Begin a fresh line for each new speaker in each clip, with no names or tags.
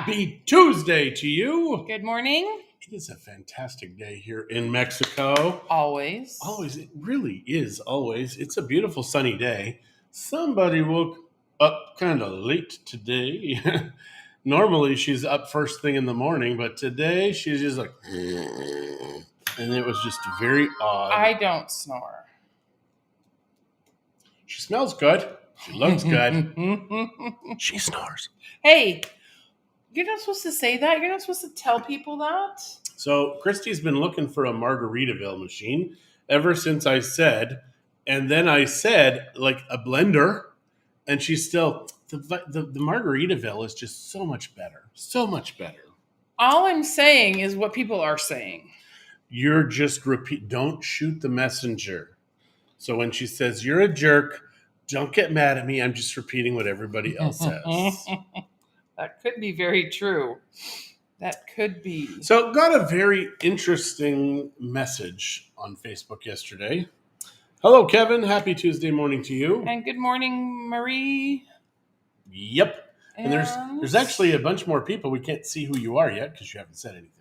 Happy Tuesday to you.
Good morning.
It is a fantastic day here in Mexico.
Always.
Always, it really is always. It's a beautiful sunny day. Somebody woke up kind of late today. Normally she's up first thing in the morning, but today she's just like, and it was just very odd.
I don't snore.
She smells good. She looks good. She snores.
Hey, you're not supposed to say that. You're not supposed to tell people that.
So Christy's been looking for a Margaritaville machine ever since I said, and then I said like a blender, and she's still the Margaritaville is just so much better, so much better.
All I'm saying is what people are saying.
You're just don't shoot the messenger. So when she says you're a jerk, don't get mad at me. I'm just repeating what everybody else says.
That could be very true. That could be.
So got a very interesting message on Facebook yesterday. Hello, Kevin. Happy Tuesday morning to you.
And good morning, Marie.
Yep. And there's actually a bunch more people. We can't see who you are yet because you haven't said anything.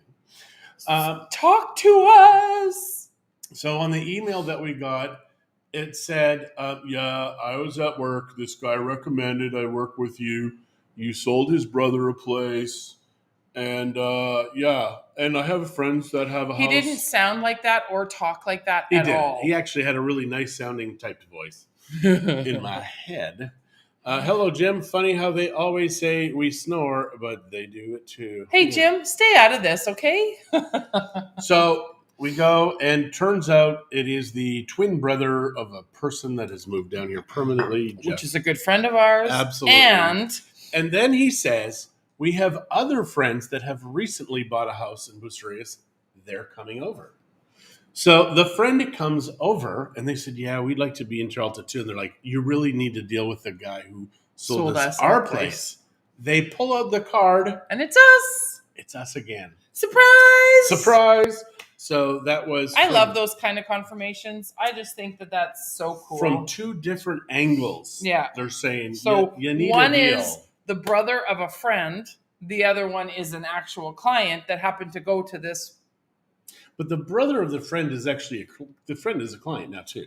Talk to us.
So on the email that we got, it said, yeah, I was at work. This guy recommended I work with you. You sold his brother a place. And yeah, and I have friends that have a house.
He didn't sound like that or talk like that
He
at
did.
all.
He actually had a really nice sounding typed voice in my head. Hello, Jim. Funny how they always say we snore, but they do it too.
Hey, Jim, stay out of this, okay?
So we go, and turns out it is the twin brother of a person that has moved down here permanently.
Which is a good friend of ours.
Absolutely.
And
then he says, we have other friends that have recently bought a house in Bucerias. They're coming over. So the friend comes over, and they said, yeah, we'd like to be in Charlotte too. And they're like, you really need to deal with the guy who sold us our place. They pull out the card.
And it's us.
It's us again.
Surprise!
Surprise! So that was...
I love those kind of confirmations. I just think that that's so cool.
From two different angles.
Yeah.
They're saying,
so
you need
one
a deal.
Is the brother of a friend. The other one is an actual client that happened to go to this.
But the brother of the friend is actually the friend is a client now too.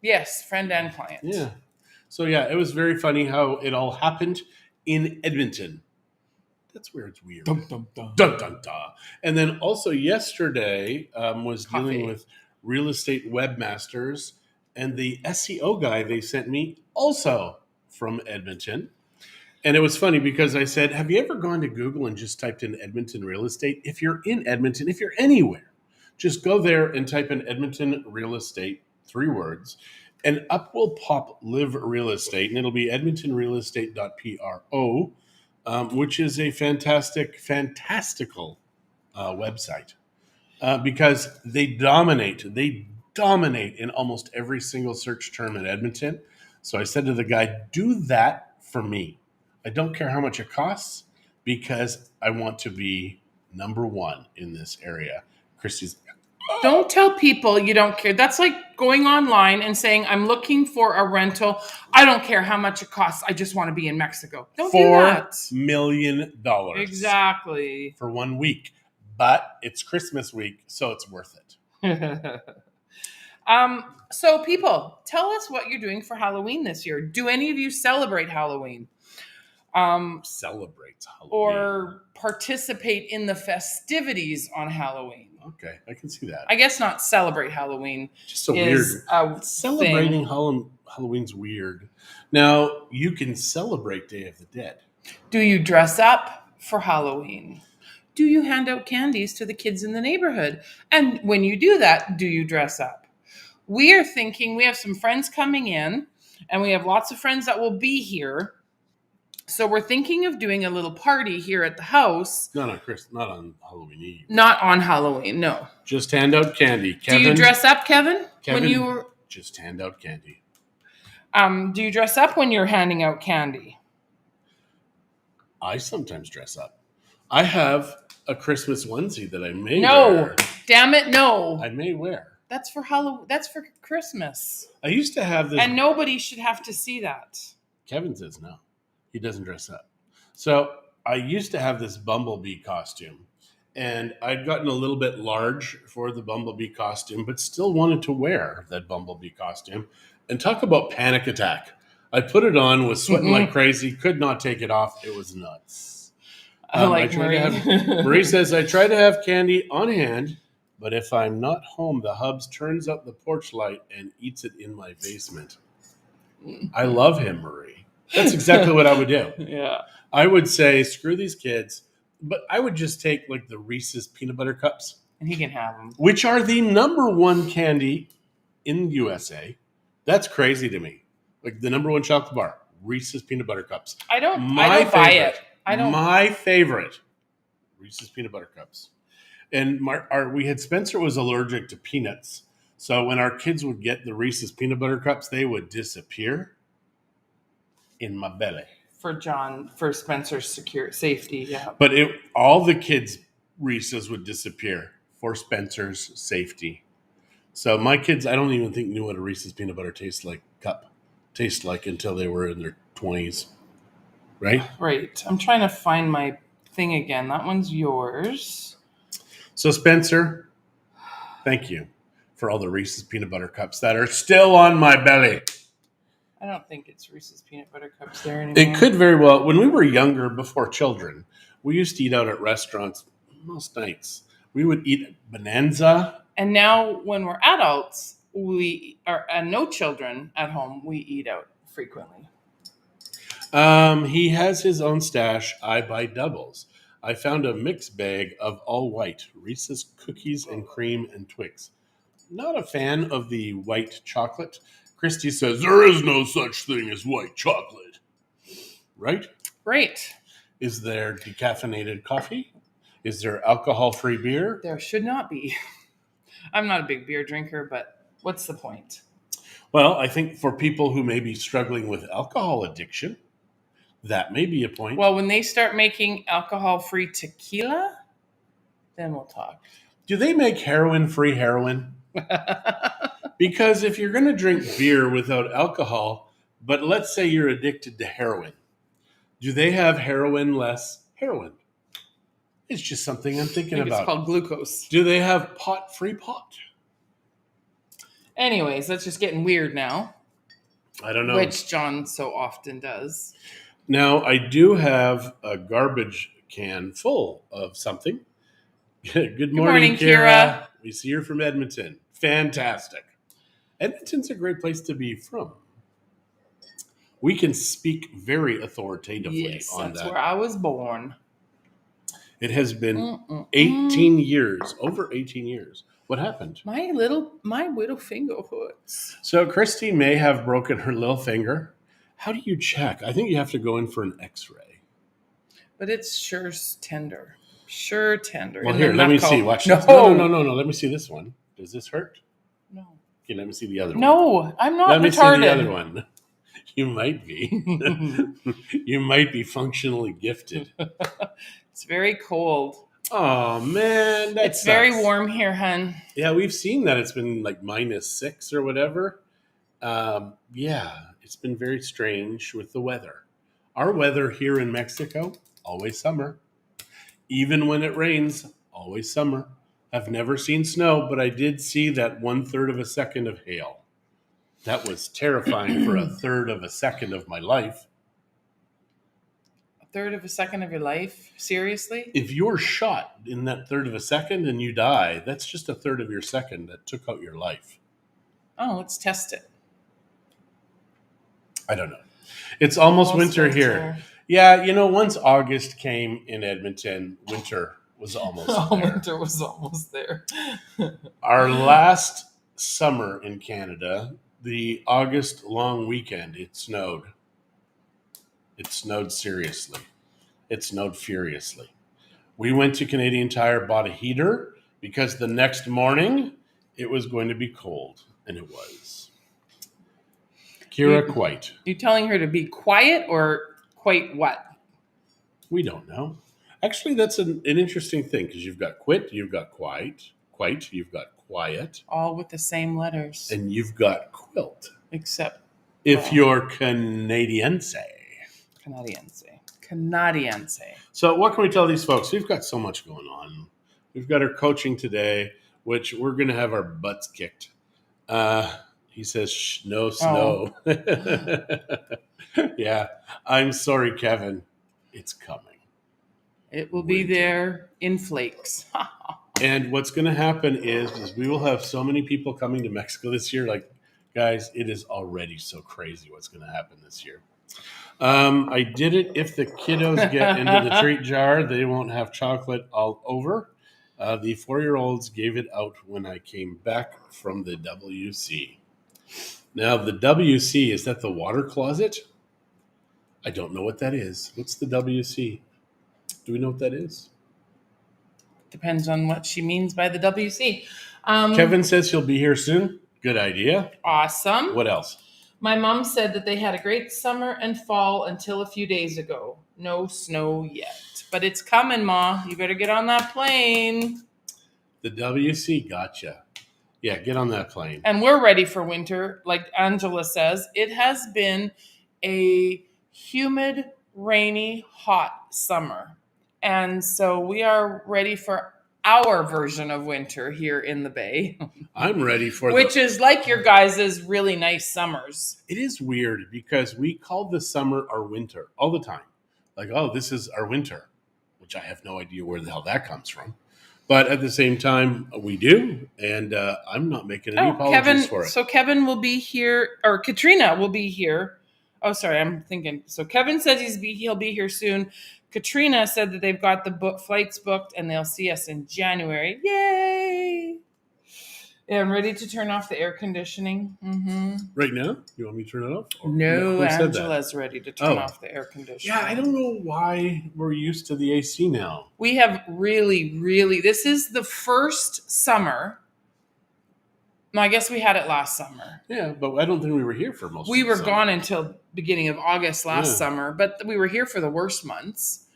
Yes, friend and client.
Yeah. So yeah, it was very funny how it all happened in Edmonton. That's where it's weird.
Dun, dun, dun.
Dun, dun, dun. And then also yesterday was dealing with real estate webmasters, and the SEO guy they sent me also from Edmonton. And it was funny because I said, have you ever gone to Google and just typed in Edmonton real estate? If you're in Edmonton, if you're anywhere, just go there and type in Edmonton real estate, 3 words, and up will pop Live Real Estate, and it'll be edmontonrealestate.pro, which is a fantastical website because they dominate in almost every single search term in Edmonton. So I said to the guy, do that for me. I don't care how much it costs because I want to be number one in this area. Christy's.
Don't tell people you don't care. That's like going online and saying, I'm looking for a rental. I don't care how much it costs. I just want to be in Mexico. Don't do that.
$4 million.
Exactly.
For 1 week. But it's Christmas week, so it's worth it.
So people, tell us what you're doing for Halloween this year. Do any of you celebrate Halloween?
Celebrates Halloween.
Or participate in the festivities on Halloween.
Okay, I can see that.
I guess not celebrate Halloween.
Just so weird.
Celebrating
Halloween's weird. Now, you can celebrate Day of the Dead.
Do you dress up for Halloween? Do you hand out candies to the kids in the neighborhood? And when you do that, do you dress up? We are thinking, we have some friends coming in, and we have lots of friends that will be here. So we're thinking of doing a little party here at the house.
Not on Halloween Eve.
Not on Halloween, no.
Just hand out candy. Kevin,
do you dress up, Kevin?
Just hand out candy.
Do you dress up when you're handing out candy?
I sometimes dress up. I have a Christmas onesie that I may wear.
Damn it, no.
I may wear.
That's for Halloween. That's for Christmas.
I used to have this.
And nobody should have to see that.
Kevin says no. He doesn't dress up. So I used to have this bumblebee costume, and I'd gotten a little bit large for the bumblebee costume, but still wanted to wear that bumblebee costume. And talk about panic attack. I put it on, was sweating like crazy, could not take it off. It was nuts.
I like Marie.
Marie says, I try to have candy on hand, but if I'm not home, the hubs turns up the porch light and eats it in my basement. I love him, Marie. That's exactly what I would do.
Yeah.
I would say, screw these kids, but I would just take like the Reese's peanut butter cups,
And he can have them.
which are the number one candy in USA. That's crazy to me. Like the number one chocolate bar, Reese's peanut butter cups.
I don't buy it. I don't.
My favorite, Reese's peanut butter cups. And we had Spencer was allergic to peanuts. So when our kids would get the Reese's peanut butter cups, they would disappear in my belly.
For Spencer's secure safety, yeah.
But all the kids' Reese's would disappear for Spencer's safety. So my kids, I don't even think knew what a Reese's peanut butter tastes like until they were in their 20s. Right?
Right. I'm trying to find my thing again. That one's yours.
So Spencer, thank you for all the Reese's peanut butter cups that are still on my belly.
I don't think it's Reese's peanut butter cups there anymore.
It could very well. When we were younger, before children, we used to eat out at restaurants most nights. We would eat Bonanza.
And now when we're adults, and no children at home, we eat out frequently.
He has his own stash. I buy doubles. I found a mixed bag of all white Reese's cookies and cream and Twix. Not a fan of the white chocolate. Christy says, there is no such thing as white chocolate. Right?
Right.
Is there decaffeinated coffee? Is there alcohol-free beer?
There should not be. I'm not a big beer drinker, but what's the point?
Well, I think for people who may be struggling with alcohol addiction, that may be a point.
Well, when they start making alcohol-free tequila, then we'll talk.
Do they make heroin-free heroin? Because if you're going to drink beer without alcohol, but let's say you're addicted to heroin, do they have heroin-less heroin? It's just something I'm thinking about.
It's called glucose.
Do they have pot-free pot?
Anyways, that's just getting weird now.
I don't know.
Which John so often does.
Now, I do have a garbage can full of something. Good morning, Kira. We see you're from Edmonton. Fantastic. Edmonton's a great place to be from. We can speak very authoritatively on that.
That's where I was born.
It has been 18 years, over 18 years. What happened?
My little finger hurts.
So Christy may have broken her little finger. How do you check? I think you have to go in for an x-ray.
But it's sure tender. Sure tender.
Well, here, let me see. Watch
no.
this. No. Let me see this one. Does this hurt?
No.
Okay, let me see the other one.
No, I'm not
Let me
retarded.
see the other one. You might be. You might be functionally gifted.
It's very cold.
Oh, man.
It's very warm here, hun.
Yeah, we've seen that it's been like -6 or whatever. Yeah, it's been very strange with the weather. Our weather here in Mexico, always summer. Even when it rains, always summer. I've never seen snow, but I did see that 1/3 of a second of hail. That was terrifying for 1/3 of a second of my life.
1/3 of a second of your life? Seriously?
If you're shot in that 1/3 of a second and you die, that's just 1/3 of your second that took out your life.
Oh, let's test it.
I don't know. It's almost winter here. Yeah, once August came in Edmonton, winter was almost there.
Winter was almost there.
Our last summer in Canada, the August long weekend, it snowed. It snowed seriously. It snowed furiously. We went to Canadian Tire, bought a heater, because the next morning it was going to be cold, and it was. Kira, quite.
You telling her to be quiet or quite what?
We don't know. Actually, that's an interesting thing, because you've got quit, you've got quite, you've got quiet.
All with the same letters.
And you've got quilt.
Except
if you're Canadiense.
Canadiense.
So what can we tell these folks? We've got so much going on. We've got our coaching today, which we're going to have our butts kicked. He says, Shh, no snow. Yeah, I'm sorry, Kevin. It's coming.
It will be there in flakes.
And what's going to happen is we will have so many people coming to Mexico this year. Like, guys, it is already so crazy what's going to happen this year. I did it. If the kiddos get into the treat jar, they won't have chocolate all over. The 4-year-olds gave it out when I came back from the WC. Now, the WC, is that the water closet? I don't know what that is. What's the WC? Do we know what that is?
Depends on what she means by the WC.
Kevin says he'll be here soon. Good idea.
Awesome.
What else?
My mom said that they had a great summer and fall until a few days ago. No snow yet. But it's coming, Ma. You better get on that plane.
The WC, gotcha. Yeah, get on that plane.
And we're ready for winter. Like Angela says, it has been a humid, rainy, hot summer. And so we are ready for our version of winter here in the Bay.
I'm ready for
which is like your guys' really nice summers.
It is weird because we call the summer our winter all the time. Like, oh, this is our winter, which I have no idea where the hell that comes from. But at the same time, we do, and I'm not making any apologies for it.
So Kevin will be here, or Katrina will be here. Oh, sorry, I'm thinking. So Kevin said he'll be here soon. Katrina said that they've got the flights booked, and they'll see us in January. Yay! Yeah, I'm ready to turn off the air conditioning. Mm-hmm.
Right now? You want me to turn it off?
No, Angela's ready to turn off the air conditioning.
Yeah, I don't know why we're used to the AC now.
We have really, this is the first summer. No, I guess we had it last summer.
Yeah, but I don't think we were here for most of
We
the
were
summer.
gone until beginning of August last summer, but we were here for the worst months.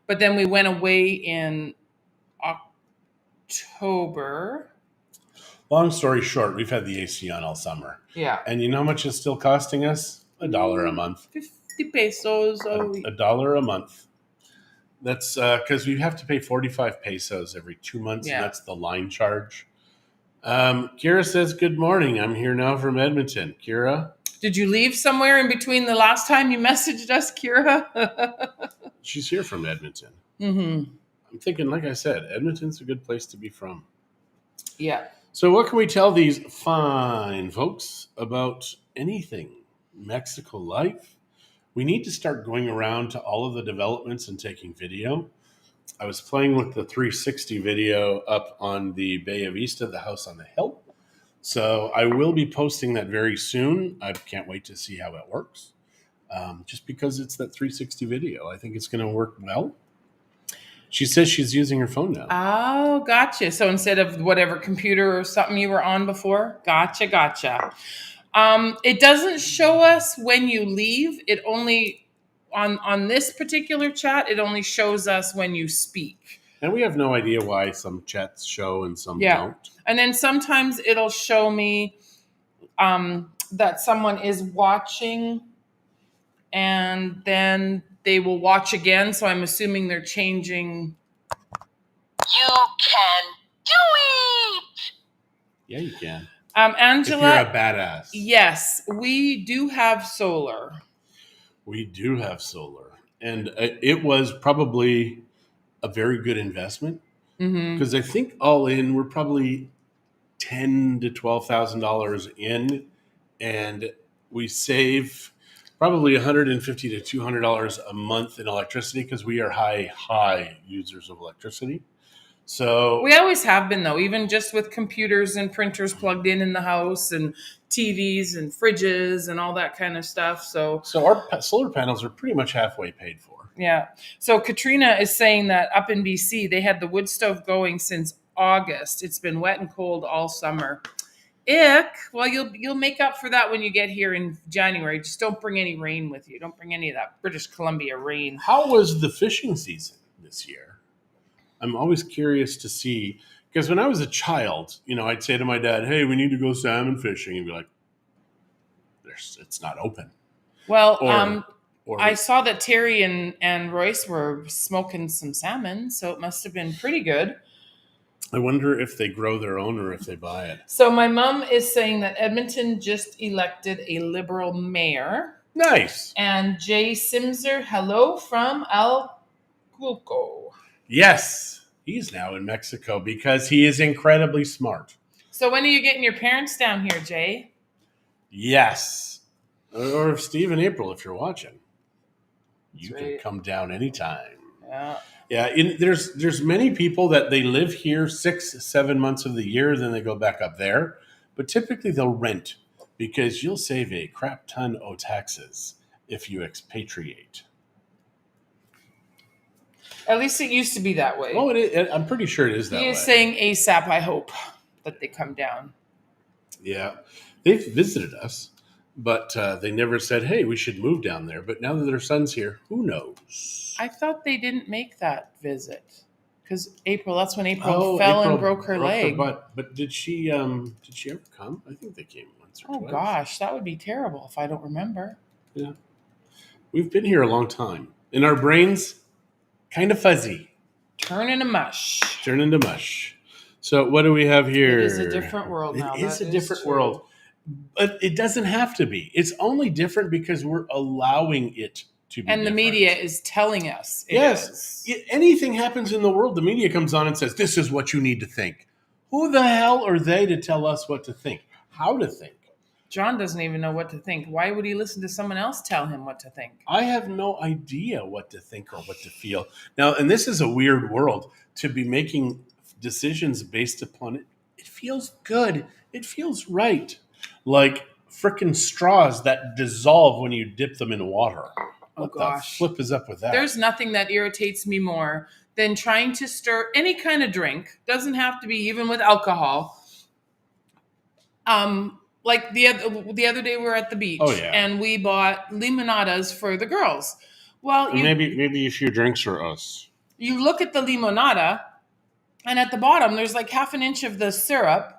But then we went away in October.
Long story short, we've had the AC on all summer.
Yeah.
And you know how much it's still costing us? $1 a month.
50 pesos a week.
$1 a month. That's because we have to pay 45 pesos every 2 months, and that's the line charge. Kira says, good morning. I'm here now from Edmonton. Kira?
Did you leave somewhere in between the last time you messaged us, Kira?
She's here from Edmonton.
Mm-hmm.
I'm thinking, like I said, Edmonton's a good place to be from.
Yeah.
So what can we tell these fine folks about anything? Mexico life? We need to start going around to all of the developments and taking video. I was playing with the 360 video up on the Bay of Vista, the house on the hill. So I will be posting that very soon. I can't wait to see how it works. Just because it's that 360 video. I think it's going to work well. She says she's using her phone now.
Oh, gotcha. So instead of whatever computer or something you were on before? Gotcha. It doesn't show us when you leave. It only, on this particular chat, it only shows us when you speak.
And we have no idea why some chats show and some don't.
And then sometimes it'll show me that someone is watching, and then they will watch again. So I'm assuming they're changing. You can do it!
Yeah, you can.
Angela.
If you're a badass.
Yes, we do have solar.
We do have solar. And it was probably a very good investment. Because I think all in, we're probably $10,000 to $12,000 in. And we save probably $150 to $200 a month in electricity because we are high users of electricity. So
we always have been, though, even just with computers and printers plugged in the house and TVs and fridges and all that kind of stuff. So
our solar panels are pretty much halfway paid for.
Yeah. So Katrina is saying that up in BC, they had the wood stove going since August. It's been wet and cold all summer. Ick. Well, you'll make up for that when you get here in January. Just don't bring any rain with you. Don't bring any of that British Columbia rain.
How was the fishing season this year? I'm always curious to see, because when I was a child, I'd say to my dad, hey, we need to go salmon fishing. He'd be like, it's not open.
Well,
Or
I saw that Terry and Royce were smoking some salmon, so it must have been pretty good.
I wonder if they grow their own or if they buy it.
So my mom is saying that Edmonton just elected a Liberal mayor.
Nice.
And Jay Simser, hello from Alcuco.
Yes, he's now in Mexico because he is incredibly smart.
So when are you getting your parents down here, Jay?
Yes. Or Steve and April, if you're watching. You
That's
can
right.
come down anytime.
Yeah.
Yeah, there's many people that they live here 6-7 months of the year, then they go back up there. But typically they'll rent because you'll save a crap ton of taxes if you expatriate.
At least it used to be that way.
Oh, I'm pretty sure it is that way.
He is saying ASAP, I hope that they come down.
Yeah, they've visited us, but they never said, hey, we should move down there. But now that their son's here, who knows?
I thought they didn't make that visit. Because that's when April fell and broke her leg.
But did she ever come? I think they came once or twice.
Oh gosh, that would be terrible if I don't remember.
Yeah. We've been here a long time. And our brains, kind of fuzzy.
Turn into mush.
Turn into mush. So what do we have here?
It is a different world now.
It is
That
a different
true.
world. But it doesn't have to be. It's only different because we're allowing it to be
And the
different.
media is telling us it
Yes.
is.
Anything happens in the world, the media comes on and says, this is what you need to think. Who the hell are they to tell us what to think? How to think?
John doesn't even know what to think. Why would he listen to someone else tell him what to think?
I have no idea what to think or what to feel. Now, and this is a weird world to be making decisions based upon it. It feels good. It feels right. Like frickin' straws that dissolve when you dip them in water. What the flip is up with that?
There's nothing that irritates me more than trying to stir any kind of drink. Doesn't have to be even with alcohol. Like the other day we were at the beach and we bought limonadas for the girls. Well,
maybe if your drinks are us.
You look at the limonada, and at the bottom there's like half an inch of the syrup,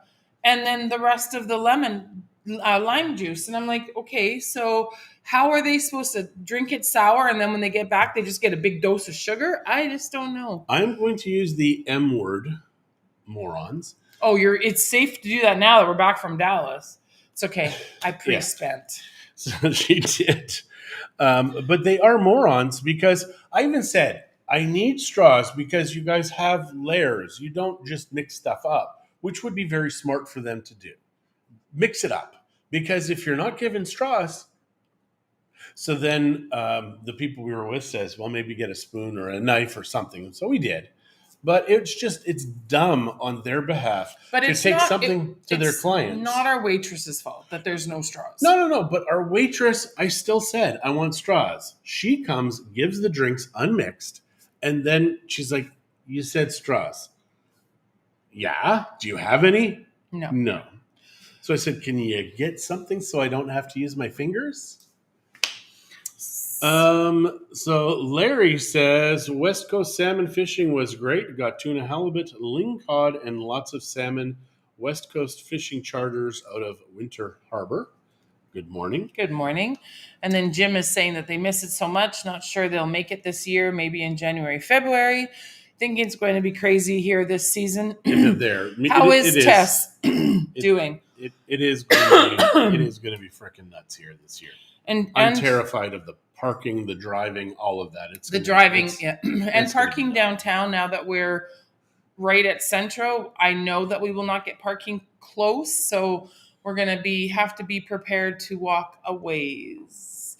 and then the rest of the lime juice. And I'm like, okay, so how are they supposed to drink it sour, and then when they get back they just get a big dose of sugar? I just don't know.
I'm going to use the M word, morons.
Oh, it's safe to do that now that we're back from Dallas. It's okay. I pre-spent.
So she did. But they are morons because I even said, I need straws because you guys have layers. You don't just mix stuff up, which would be very smart for them to do. Mix it up. Because if you're not given straws, so then the people we were with says, well, maybe get a spoon or a knife or something. And so we did. But it's dumb on their behalf to take something to their clients.
It's not our waitress's fault that there's no straws.
No. But our waitress, I still said, I want straws. She comes, gives the drinks unmixed, and then she's like, you said straws. Yeah? Do you have any? No. So I said, can you get something so I don't have to use my fingers? So Larry says West Coast salmon fishing was great. Got tuna, halibut, lingcod, and lots of salmon. West Coast fishing charters out of Winter Harbor. Good morning.
Good morning. And then Jim is saying that they miss it so much. Not sure they'll make it this year. Maybe in January, February. Thinking it's going to be crazy here this season. How is Tess doing?
It is going to be freaking nuts here this year.
And
I'm terrified of the parking, the driving, all of that.
It's the driving, and parking downtown. Now that we're right at Centro, I know that we will not get parking close, so we're going to have to be prepared to walk a ways.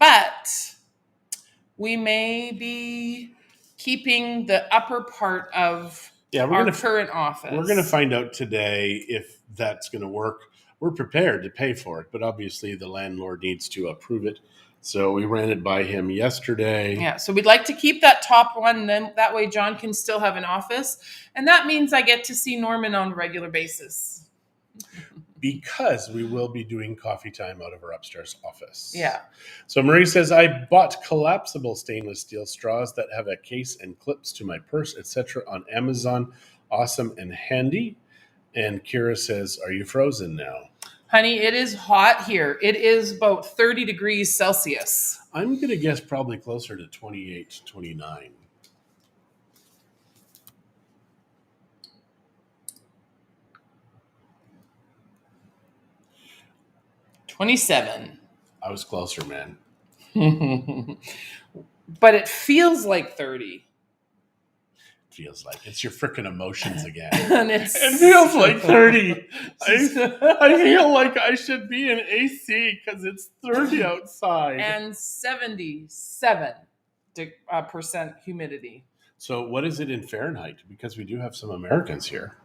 But we may be keeping the upper part of our current office.
We're going to find out today if that's going to work. We're prepared to pay for it, but obviously the landlord needs to approve it. So we ran it by him yesterday.
Yeah, so we'd like to keep that top one. Then that way John can still have an office. And that means I get to see Norman on a regular basis.
Because we will be doing coffee time out of our upstairs office.
Yeah.
So Marie says, I bought collapsible stainless steel straws that have a case and clips to my purse, etc. on Amazon. Awesome and handy. And Kira says, are you frozen now?
Honey, it is hot here. It is about 30 degrees Celsius.
I'm going to guess probably closer to 28, 29.
$27.
I was closer, man.
But it feels like 30.
Feels like it's your freaking emotions again.
And
it feels like 30. I feel like I should be in AC because it's 30 outside.
And 77% humidity.
So what is it in Fahrenheit? Because we do have some Americans here.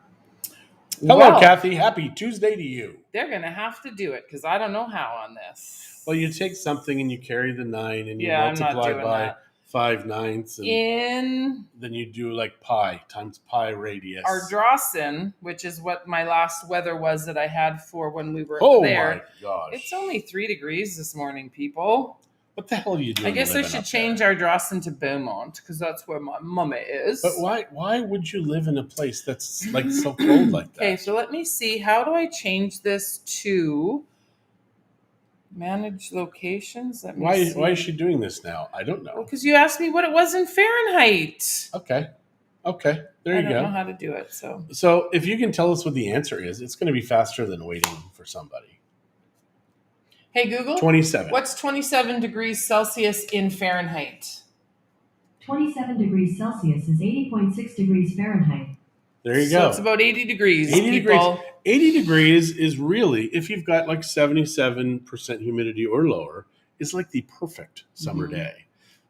Hello, Kathy. Happy Tuesday to you.
They're going to have to do it because I don't know how on this.
Well, you take something and you carry the 9 and you multiply by 5/9. And then you do like pi times pi radius.
Ardrossan, which is what my last weather was that I had for when we were there.
Oh my gosh.
It's only 3 degrees this morning, people.
What the hell are you doing?
I guess I should change Ardrossan to Beaumont because that's where my mama is.
But why would you live in a place that's like so cold like that?
Okay, so let me see. How do I change this to manage locations?
Why is she doing this now? I don't know.
Well, because you asked me what it was in Fahrenheit.
Okay. There you go.
I don't know how to do it.
So if you can tell us what the answer is, it's going to be faster than waiting for somebody.
Hey, Google.
27.
What's 27 degrees Celsius in Fahrenheit?
27 degrees Celsius is 80.6 degrees Fahrenheit.
There you go.
So it's about 80 degrees.
80 degrees. 80 degrees is really, if you've got like 77% humidity or lower, is like the perfect summer day.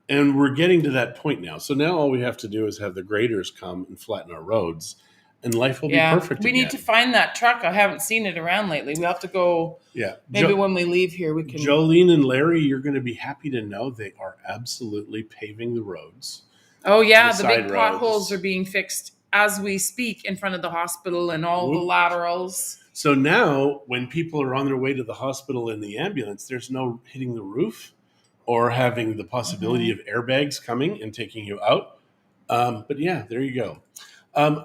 And we're getting to that point now. So now all we have to do is have the graders come and flatten our roads, and life will be perfect
we
again.
need to find that truck. I haven't seen it around lately. We'll have to go.
Yeah.
Maybe when we leave here, we can.
Jolene and Larry, you're going to be happy to know they are absolutely paving the roads.
Oh, yeah. The big potholes are being fixed as we speak in front of the hospital and all the laterals.
So now when people are on their way to the hospital in the ambulance, there's no hitting the roof or having the possibility of airbags coming and taking you out. But yeah, there you go.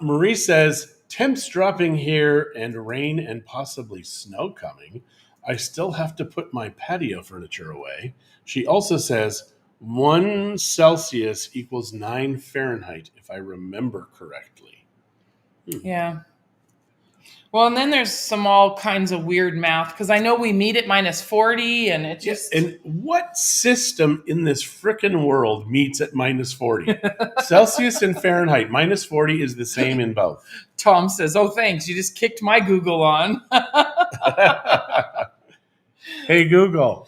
Marie says, temps dropping here and rain and possibly snow coming. I still have to put my patio furniture away. She also says 1 Celsius equals 9 Fahrenheit, if I remember correctly.
Yeah. Well, and then there's all kinds of weird math because I know we meet at minus 40 and it just.
And what system in this frickin' world meets at minus 40? Celsius and Fahrenheit, minus 40 is the same in both.
Tom says, oh, thanks. You just kicked my Google on.
Hey, Google.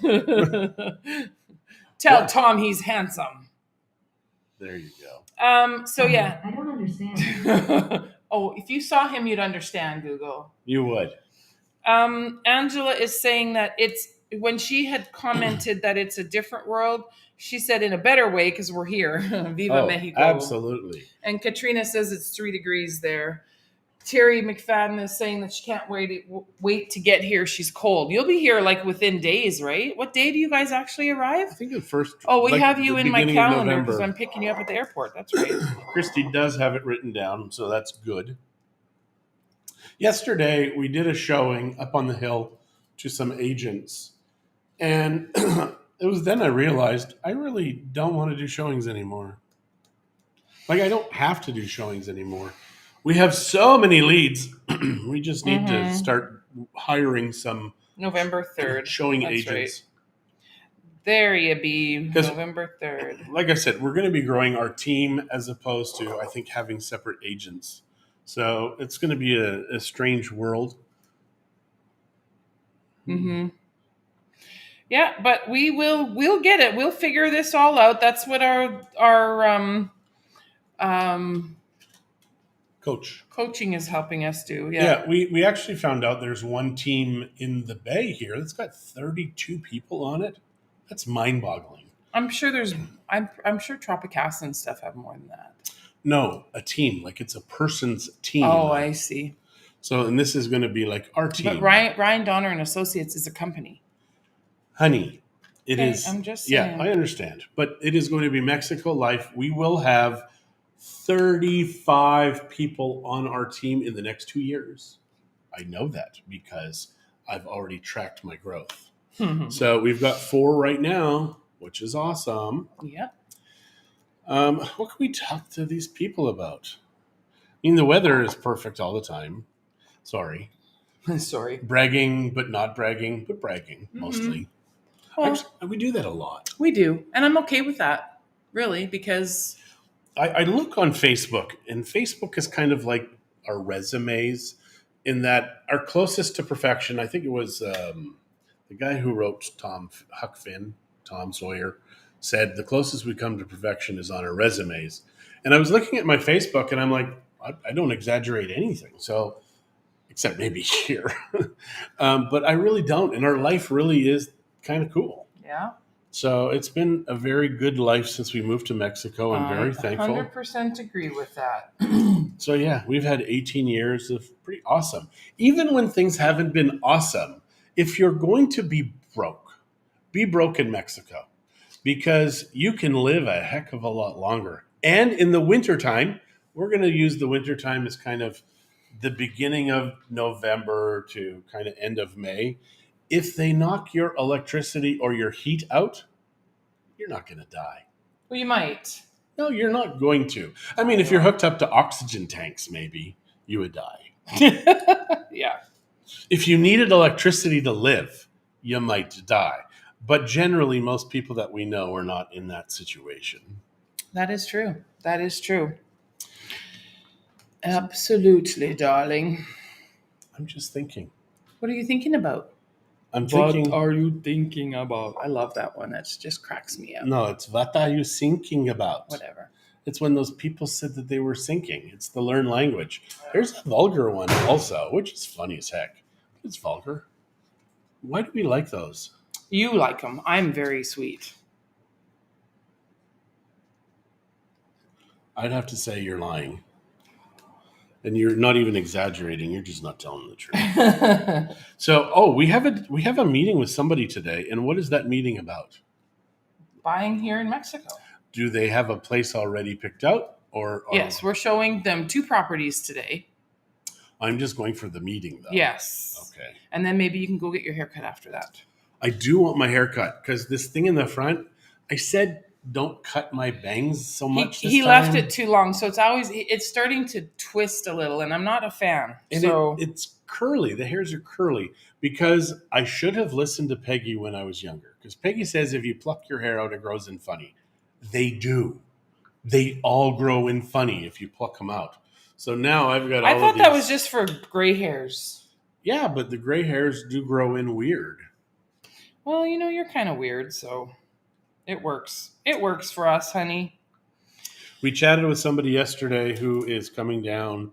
Tell Tom he's handsome.
There you go.
So, yeah.
I don't understand.
Oh, if you saw him, you'd understand, Google.
You would.
Angela is saying that it's when she had commented that it's a different world, she said in a better way because we're here. Viva Mexico.
Absolutely.
And Katrina says it's 3 degrees there. Terry McFadden is saying that she can't wait to get here. She's cold. You'll be here like within days, right? What day do you guys actually arrive?
I think the first.
Oh, we have you in my calendar because I'm picking you up at the airport. That's right.
Christy does have it written down, so that's good. Yesterday, we did a showing up on the hill to some agents. And it was then I realized I really don't want to do showings anymore. Like, I don't have to do showings anymore. We have so many leads. We just need to start hiring some
November 3rd
showing
That's
agents.
Right. There you be, November 3rd.
Like I said, we're going to be growing our team as opposed to, I think, having separate agents. So it's going to be a strange world.
Mm-hmm. Yeah, but we'll get it. We'll figure this all out. That's what our coaching is helping us do.
Yeah, we actually found out there's one team in the Bay here that's got 32 people on it. That's mind-boggling.
I'm sure I'm sure Tropicasa and stuff have more than that.
No, a team, like it's a person's team.
Oh, I see.
So, and this is going to be like our team.
But Ryan Donner and Associates is a company.
Honey, it is.
I'm just saying.
Yeah, I understand. But it is going to be Mexico Life. We will have 35 people on our team in the next 2 years. I know that because I've already tracked my growth. So we've got 4 right now, which is awesome.
Yep.
What can we talk to these people about? I mean, the weather is perfect all the time. Sorry.
Sorry.
Bragging, but not bragging, but bragging mostly.
Well,
We do that a lot.
we do. And I'm okay with that, really, because
I look on Facebook, and Facebook is kind of like our resumes in that our closest to perfection, I think it was the guy who wrote Huck Finn, Tom Sawyer, said the closest we come to perfection is on our resumes. And I was looking at my Facebook, and I'm like, I don't exaggerate anything. So, except maybe here. But I really don't. And our life really is kind of cool.
yeah.
So it's been a very good life since we moved to Mexico. I'm very thankful.
100% agree with that.
So yeah, we've had 18 years of pretty awesome. Even when things haven't been awesome, if you're going to be broke in Mexico, because you can live a heck of a lot longer. And in the wintertime, we're going to use the wintertime as kind of the beginning of November to kind of end of May. If they knock your electricity or your heat out, you're not going to die.
Well, you might.
No, you're not going to. I mean, if you're hooked up to oxygen tanks, maybe you would die.
Yeah.
If you needed electricity to live, you might die. But generally, most people that we know are not in that situation.
That is true. That is true. Absolutely, darling.
I'm just thinking.
What are you thinking about?
I'm thinking.
What are you thinking about? I love that one. That just cracks me up.
No, it's what are you thinking about?
Whatever.
It's when those people said that they were thinking. It's the learn language. There's a vulgar one also, which is funny as heck. It's vulgar. Why do we like those?
You like them. I'm very sweet.
I'd have to say you're lying. And you're not even exaggerating. You're just not telling the truth. So, we have a meeting with somebody today. And what is that meeting about?
Buying here in Mexico.
Do they have a place already picked out? Or
Yes, we're showing them 2 properties today.
I'm just going for the meeting, though.
Yes.
Okay.
And then maybe you can go get your haircut after that.
I do want my hair cut because this thing in the front, I said don't cut my bangs so much.
He left it too long, so it's starting to twist a little, and I'm not a fan.
And
so
it's curly. The hairs are curly because I should have listened to Peggy when I was younger. Because Peggy says if you pluck your hair out, it grows in funny. They do. They all grow in funny if you pluck them out. So now I've got.
I thought that was just for gray hairs.
Yeah, but the gray hairs do grow in weird.
Well, you're kind of weird, so it works. It works for us, honey.
We chatted with somebody yesterday who is coming down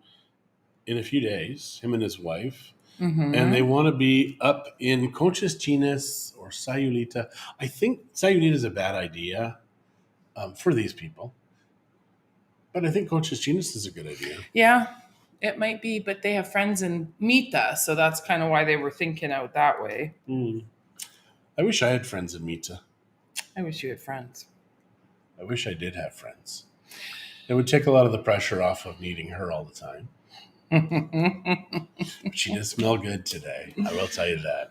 in a few days, him and his wife, and they want to be up in Conchas Chinas or Sayulita. I think Sayulita is a bad idea for these people, but I think Conchas Chinas is a good idea.
Yeah, it might be, but they have friends in Mita, so that's kind of why they were thinking out that way.
I wish I had friends in Mita.
I wish you had friends.
I wish I did have friends. It would take a lot of the pressure off of needing her all the time. She does smell good today. I will tell you that.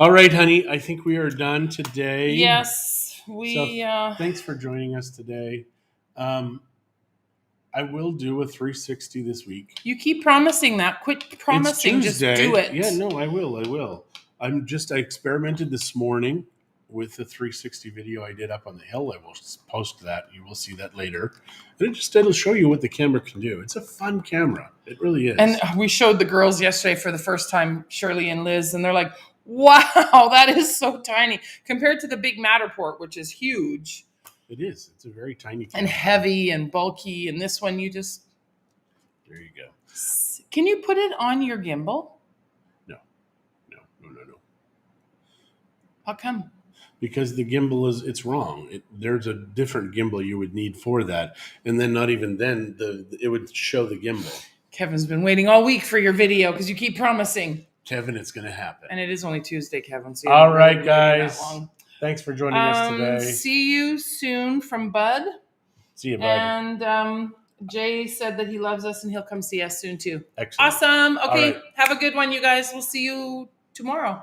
All right, honey. I think we are done today.
Yes,
thanks for joining us today. I will do a 360 this week.
You keep promising that. Quit promising. Just do it.
Yeah, no, I will. I experimented this morning with the 360 video I did up on the hill. I will post that. You will see that later. And it'll show you what the camera can do. It's a fun camera. It really is.
And we showed the girls yesterday for the first time, Shirley and Liz, and they're like, wow, that is so tiny compared to the big Matterport, which is huge.
It is. It's a very tiny camera.
And heavy and bulky. And this one, you just...
There you go.
Can you put it on your gimbal?
No.
How come?
Because the gimbal it's wrong. There's a different gimbal you would need for that. And then not even then, it would show the gimbal.
Kevin's been waiting all week for your video because you keep promising.
Kevin, it's going to happen.
And it is only Tuesday, Kevin. So
all right, guys. Thanks for joining us today.
See you soon from Bud.
See you, Bud.
And Jay said that he loves us and he'll come see us soon too.
Excellent.
Awesome. Okay.
right.
Have a good one, you guys. We'll see you tomorrow.